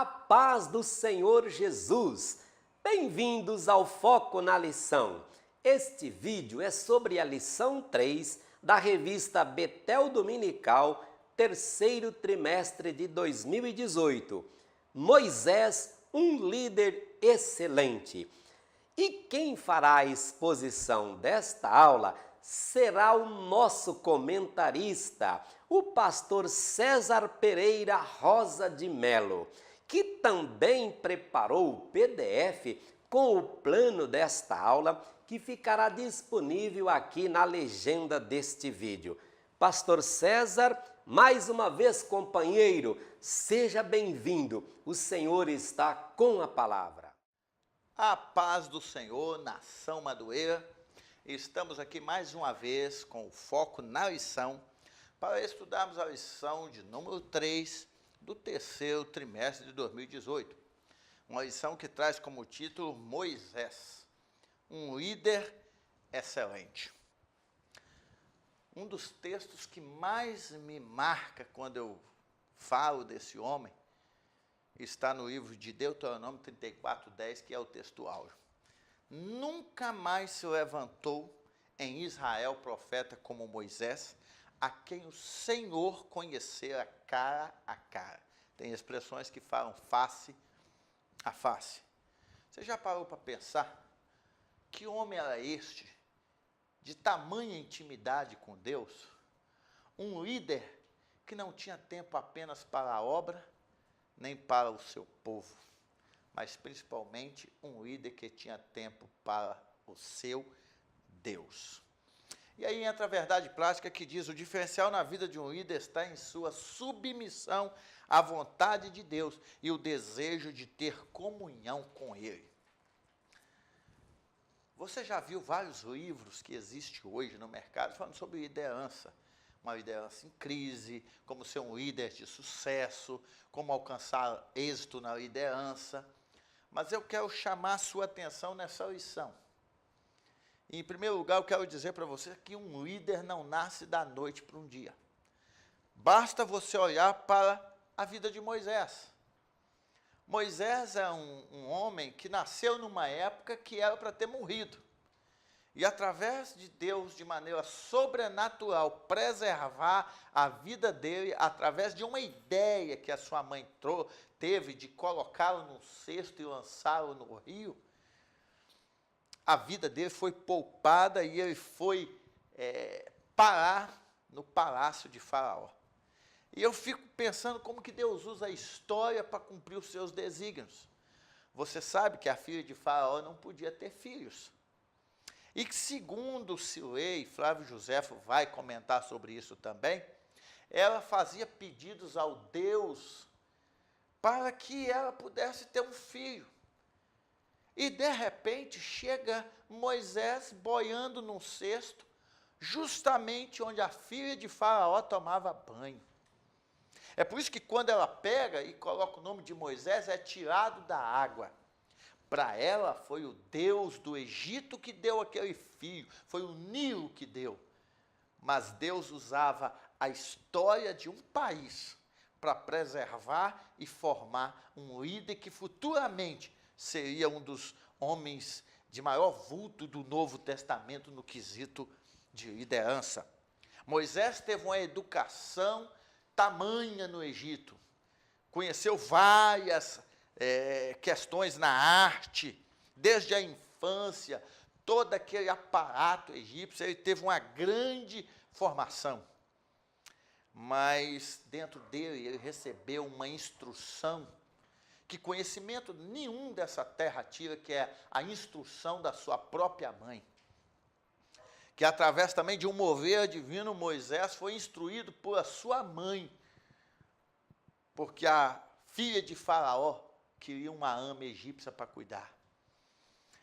paz do Senhor Jesus! Bem-vindos ao Foco na Lição. Este vídeo é sobre a lição 3 da revista Betel Dominical, terceiro trimestre de 2018. Moisés, um líder excelente. E quem fará a exposição desta aula será o nosso comentarista, o pastor César Pereira Rosa de Melo, que também preparou o PDF com o plano desta aula, que ficará disponível aqui na legenda deste vídeo. Pastor César, mais uma vez companheiro, seja bem-vindo. O Senhor está com a palavra. A paz do Senhor, nação Madureira. Estamos aqui mais uma vez com o foco na lição, para estudarmos a lição de número 3 do terceiro trimestre de 2018. Uma lição que traz como título Moisés, um líder excelente. Um dos textos que mais me marca quando eu falo desse homem está no livro de Deuteronômio 34:10, que é o texto áureo. Nunca mais se levantou em Israel profeta como Moisés, a quem o Senhor conhecera cara a cara. Tem expressões que falam face a face. Você já parou para pensar que homem era este, de tamanha intimidade com Deus? Um líder que não tinha tempo apenas para a obra, nem para o seu povo, mas principalmente um líder que tinha tempo para o seu Deus. E aí entra a verdade prática que diz: o diferencial na vida de um líder está em sua submissão à vontade de Deus e o desejo de ter comunhão com Ele. Você já viu vários livros que existem hoje no mercado falando sobre liderança, uma liderança em crise, como ser um líder de sucesso, como alcançar êxito na liderança. Mas eu quero chamar a sua atenção nessa lição. Em primeiro lugar, eu quero dizer para você que um líder não nasce da noite para um dia. Basta você olhar para a vida de Moisés. Moisés é um homem que nasceu numa época que era para ter morrido. E através de Deus, de maneira sobrenatural, preservar a vida dele, através de uma ideia que a sua mãe teve de colocá-lo num cesto e lançá-lo no rio, a vida dele foi poupada e ele foi parar no palácio de Faraó. E eu fico pensando como que Deus usa a história para cumprir os seus desígnios. Você sabe que a filha de Faraó não podia ter filhos. E que, segundo Silei, Flávio Joséfo vai comentar sobre isso também, ela fazia pedidos ao Deus para que ela pudesse ter um filho. E, de repente, chega Moisés boiando num cesto, justamente onde a filha de Faraó tomava banho. É por isso que quando ela pega e coloca o nome de Moisés, é tirado da água. Para ela foi o Deus do Egito que deu aquele filho, foi o Nilo que deu. Mas Deus usava a história de um país para preservar e formar um líder que futuramente seria um dos homens de maior vulto do Novo Testamento no quesito de liderança. Moisés teve uma educação tamanha no Egito, conheceu várias questões na arte, desde a infância, todo aquele aparato egípcio, ele teve uma grande formação. Mas dentro dele ele recebeu uma instrução que conhecimento nenhum dessa terra tira, que é a instrução da sua própria mãe. Que através também de um mover divino, Moisés foi instruído por a sua mãe, porque a filha de Faraó queria uma ama egípcia para cuidar.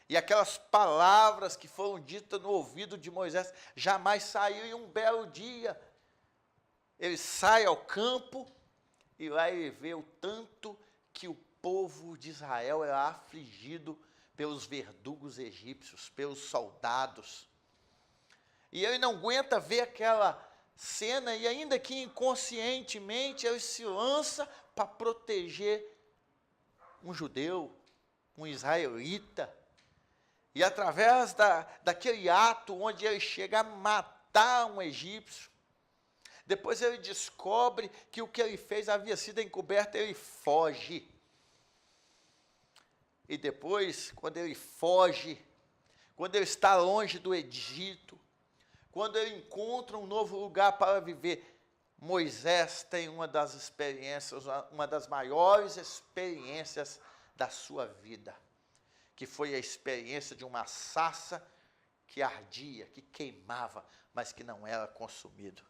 E aquelas palavras que foram ditas no ouvido de Moisés jamais saíram. Em um belo dia, ele sai ao campo e lá ele vê o tanto que o povo de Israel era afligido pelos verdugos egípcios, pelos soldados. E ele não aguenta ver aquela cena e ainda que inconscientemente ele se lança para proteger um judeu, um israelita, e através daquele ato onde ele chega a matar um egípcio, depois ele descobre que o que ele fez havia sido encoberto, ele foge. E depois, quando ele foge, quando ele está longe do Egito, quando ele encontra um novo lugar para viver, Moisés tem uma das experiências, uma das maiores experiências da sua vida, que foi a experiência de uma sarça que ardia, que queimava, mas que não era consumido.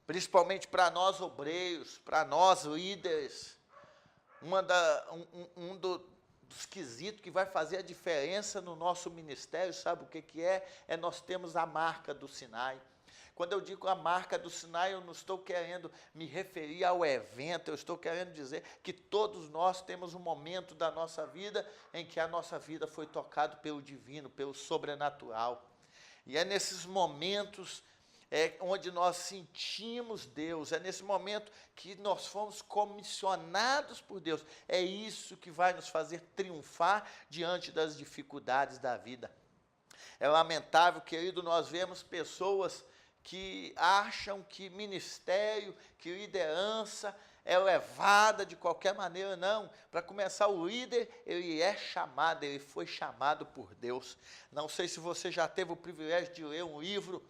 Principalmente para nós obreiros, para nós líderes, dos quesitos que vai fazer a diferença no nosso ministério, sabe o que é? É nós temos a marca do Sinai. Quando eu digo a marca do Sinai, eu não estou querendo me referir ao evento, eu estou querendo dizer que todos nós temos um momento da nossa vida em que a nossa vida foi tocada pelo divino, pelo sobrenatural. E é nesses momentos onde nós sentimos Deus, é nesse momento que nós fomos comissionados por Deus. É isso que vai nos fazer triunfar diante das dificuldades da vida. É lamentável, querido, nós vemos pessoas que acham que ministério, que liderança é levada de qualquer maneira. Não. Para começar, o líder, ele é chamado, ele foi chamado por Deus. Não sei se você já teve o privilégio de ler um livro.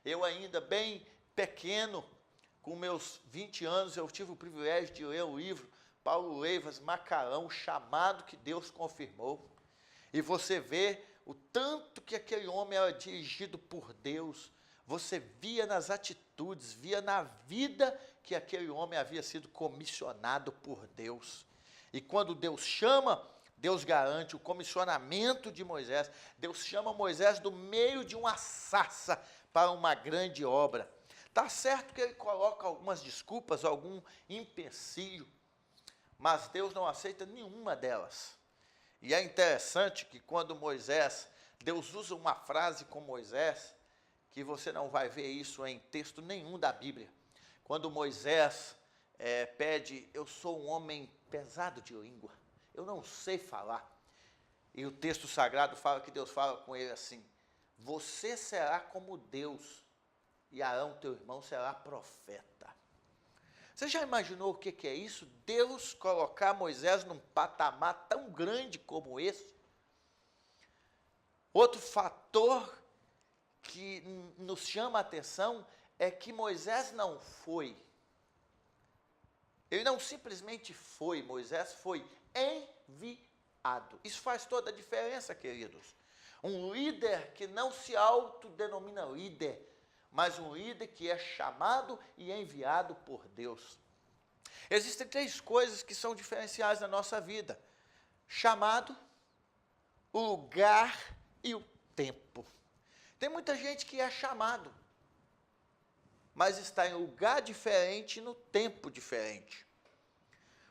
Eu ainda bem pequeno, com meus 20 anos, eu tive o privilégio de ler o livro Paulo Leivas Macarão, o chamado que Deus confirmou. E você vê o tanto que aquele homem era dirigido por Deus. Você via nas atitudes, via na vida que aquele homem havia sido comissionado por Deus. E quando Deus chama, Deus garante o comissionamento de Moisés. Deus chama Moisés do meio de uma sarça para uma grande obra. Está certo que ele coloca algumas desculpas, algum empecilho, mas Deus não aceita nenhuma delas. E é interessante que quando Deus usa uma frase com Moisés, que você não vai ver isso em texto nenhum da Bíblia. Quando Moisés pede, eu sou um homem pesado de língua, eu não sei falar. E o texto sagrado fala que Deus fala com ele assim: você será como Deus, e Arão, teu irmão, será profeta. Você já imaginou o que é isso? Deus colocar Moisés num patamar tão grande como esse? Outro fator que nos chama a atenção é que Moisés não foi. Ele não simplesmente foi, Moisés foi enviado. Isso faz toda a diferença, queridos. Um líder que não se autodenomina líder, mas um líder que é chamado e enviado por Deus. Existem 3 coisas que são diferenciais na nossa vida: chamado, o lugar e o tempo. Tem muita gente que é chamado, mas está em lugar diferente e no tempo diferente.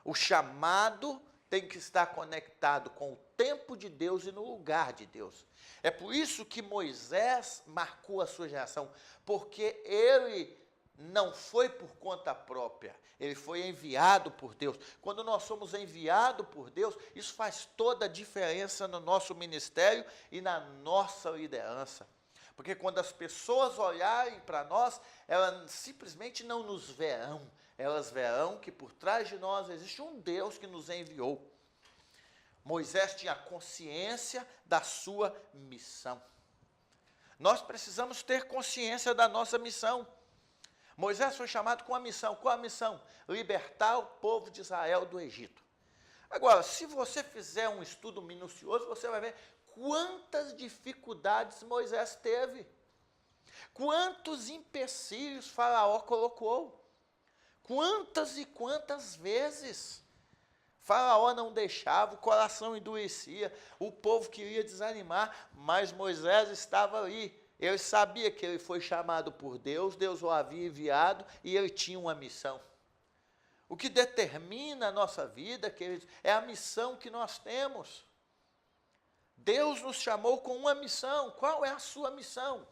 O chamado tem que estar conectado com o tempo de Deus e no lugar de Deus. É por isso que Moisés marcou a sua geração, porque ele não foi por conta própria, ele foi enviado por Deus. Quando nós somos enviados por Deus, isso faz toda a diferença no nosso ministério e na nossa liderança. Porque quando as pessoas olharem para nós, elas simplesmente não nos verão, elas verão que por trás de nós existe um Deus que nos enviou. Moisés tinha consciência da sua missão. Nós precisamos ter consciência da nossa missão. Moisés foi chamado com a missão. Qual a missão? Libertar o povo de Israel do Egito. Agora, se você fizer um estudo minucioso, você vai ver quantas dificuldades Moisés teve. Quantos empecilhos Faraó colocou. Quantas e quantas vezes Faraó não deixava, o coração endurecia, o povo queria desanimar, mas Moisés estava ali. Ele sabia que ele foi chamado por Deus, Deus o havia enviado e ele tinha uma missão. O que determina a nossa vida, queridos, é a missão que nós temos. Deus nos chamou com uma missão. Qual é a sua missão?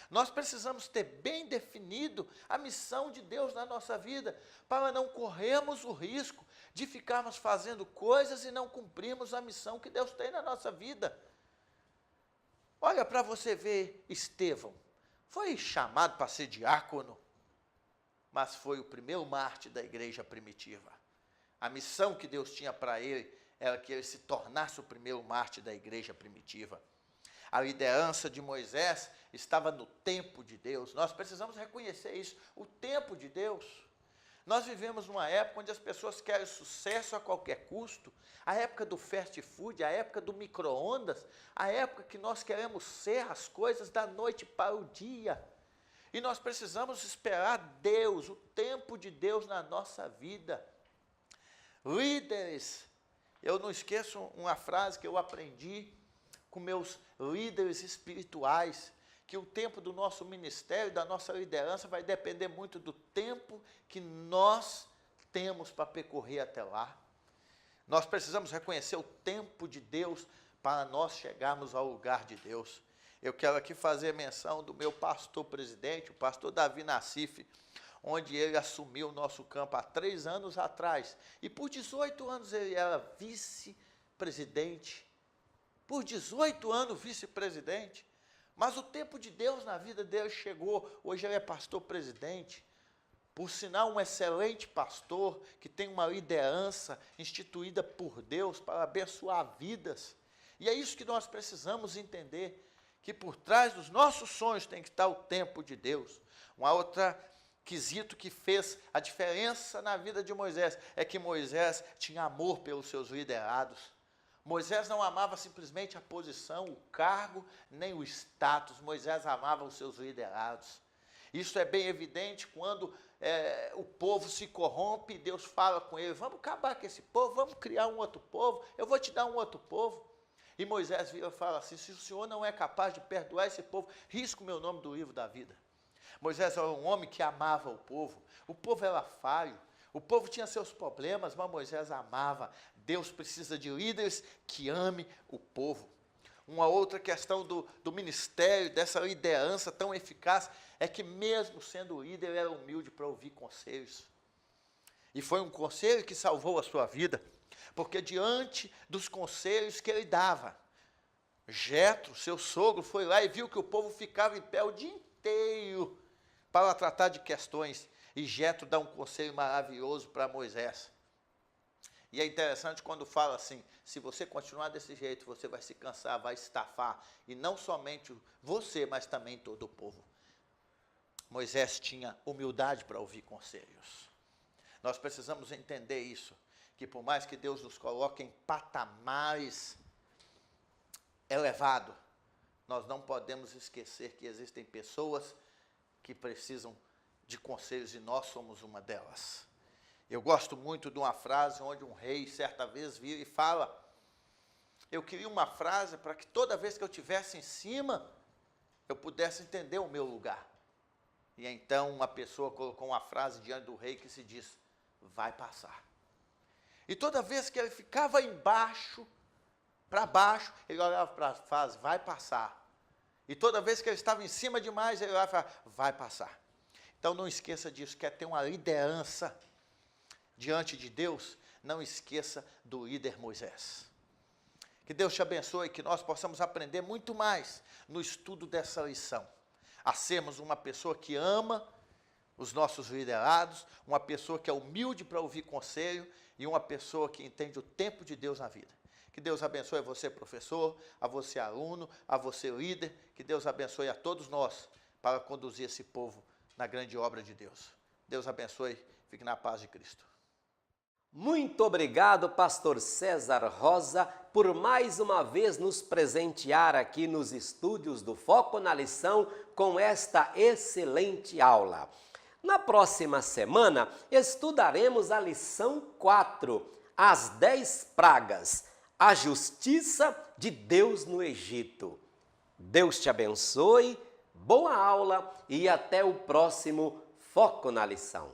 Nós precisamos ter bem definido a missão de Deus na nossa vida, para não corrermos o risco de ficarmos fazendo coisas e não cumprirmos a missão que Deus tem na nossa vida. Olha para você ver, Estevão foi chamado para ser diácono, mas foi o primeiro mártir da igreja primitiva. A missão que Deus tinha para ele era que ele se tornasse o primeiro mártir da igreja primitiva. A liderança de Moisés estava no tempo de Deus. Nós precisamos reconhecer isso, o tempo de Deus. Nós vivemos numa época onde as pessoas querem sucesso a qualquer custo, a época do fast food, a época do micro-ondas, a época que nós queremos ser as coisas da noite para o dia. E nós precisamos esperar Deus, o tempo de Deus na nossa vida. Líderes, eu não esqueço uma frase que eu aprendi com meus líderes espirituais, que o tempo do nosso ministério, da nossa liderança, vai depender muito do tempo que nós temos para percorrer até lá. Nós precisamos reconhecer o tempo de Deus para nós chegarmos ao lugar de Deus. Eu quero aqui fazer menção do meu pastor presidente, o pastor Davi Nassif, onde ele assumiu o nosso campo há 3 anos atrás. E por 18 anos ele era vice-presidente. Por 18 anos vice-presidente. Mas o tempo de Deus na vida dele chegou. Hoje ele é pastor presidente. Por sinal, um excelente pastor que tem uma liderança instituída por Deus para abençoar vidas. E é isso que nós precisamos entender, que por trás dos nossos sonhos tem que estar o tempo de Deus. Uma outra quesito que fez a diferença na vida de Moisés é que Moisés tinha amor pelos seus liderados. Moisés não amava simplesmente a posição, o cargo, nem o status. Moisés amava os seus liderados. Isso é bem evidente quando o povo se corrompe e Deus fala com ele, vamos acabar com esse povo, vamos criar um outro povo, eu vou te dar um outro povo. E Moisés vira e fala assim, se o Senhor não é capaz de perdoar esse povo, risca o meu nome do livro da vida. Moisés era um homem que amava o povo era falho, o povo tinha seus problemas, mas Moisés amava. Deus precisa de líderes que amem o povo. Uma outra questão do ministério, dessa liderança tão eficaz, é que mesmo sendo líder, ele era humilde para ouvir conselhos. E foi um conselho que salvou a sua vida, porque diante dos conselhos que ele dava, Jetro, seu sogro, foi lá e viu que o povo ficava em pé o dia inteiro para tratar de questões. E Jetro dá um conselho maravilhoso para Moisés. E é interessante quando fala assim, se você continuar desse jeito, você vai se cansar, vai estafar. E não somente você, mas também todo o povo. Moisés tinha humildade para ouvir conselhos. Nós precisamos entender isso, que por mais que Deus nos coloque em patamares elevados, nós não podemos esquecer que existem pessoas que precisam de conselhos e nós somos uma delas. Eu gosto muito de uma frase onde um rei certa vez vira e fala, eu queria uma frase para que toda vez que eu estivesse em cima, eu pudesse entender o meu lugar. E então uma pessoa colocou uma frase diante do rei que se diz, vai passar. E toda vez que ele ficava embaixo, para baixo, ele olhava para a frase, vai passar. E toda vez que ele estava em cima demais, ele olhava e falava, vai passar. Então não esqueça disso, quer ter uma liderança diante de Deus, não esqueça do líder Moisés. Que Deus te abençoe, que nós possamos aprender muito mais no estudo dessa lição. A sermos uma pessoa que ama os nossos liderados, uma pessoa que é humilde para ouvir conselho e uma pessoa que entende o tempo de Deus na vida. Que Deus abençoe a você, professor, a você, aluno, a você, líder. Que Deus abençoe a todos nós para conduzir esse povo na grande obra de Deus. Deus abençoe, fique na paz de Cristo. Muito obrigado, pastor César Rosa, por mais uma vez nos presentear aqui nos estúdios do Foco na Lição com esta excelente aula. Na próxima semana, estudaremos a lição 4, as 10 pragas, a justiça de Deus no Egito. Deus te abençoe, boa aula e até o próximo Foco na Lição.